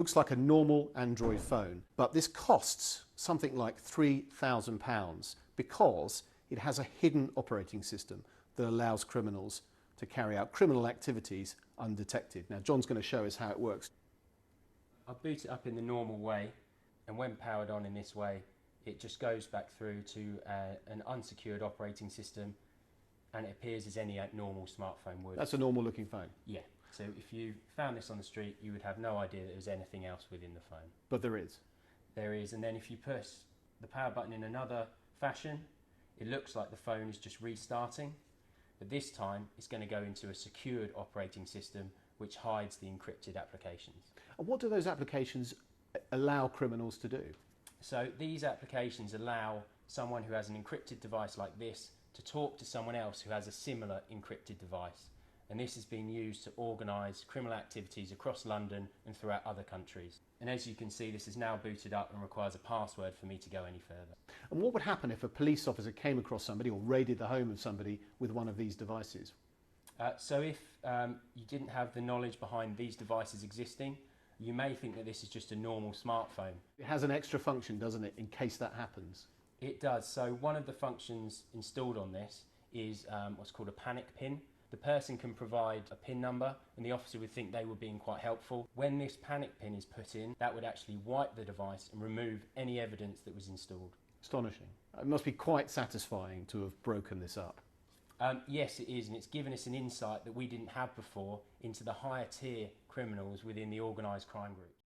Looks like a normal Android phone, but this costs something like £3,000 because it has a hidden operating system that allows criminals to carry out criminal activities undetected. Now, John's going to show us how it works. I'll boot it up in the normal way, and when powered on in this way, it just goes back through to an unsecured operating system, and it appears as any normal smartphone would. That's a normal looking phone? Yeah. So if you found this on the street, you would have no idea that there was anything else within the phone. But there is? There is, and then if you press the power button in another fashion, it looks like the phone is just restarting, but this time it's going to go into a secured operating system which hides the encrypted applications. And what do those applications allow criminals to do? So these applications allow someone who has an encrypted device like this to talk to someone else who has a similar encrypted device. And this has been used to organise criminal activities across London and throughout other countries. And as you can see, this is now booted up and requires a password for me to go any further. And what would happen if a police officer came across somebody or raided the home of somebody with one of these devices? So if you didn't have the knowledge behind these devices existing, you may think that this is just a normal smartphone. It has an extra function, doesn't it, in case that happens? It does. So one of the functions installed on this is what's called a panic pin. The person can provide a PIN number and the officer would think they were being quite helpful. When this panic pin is put in, that would actually wipe the device and remove any evidence that was installed. Astonishing. It must be quite satisfying to have broken this up. Yes, it is, and it's given us an insight that we didn't have before into the higher tier criminals within the organised crime group.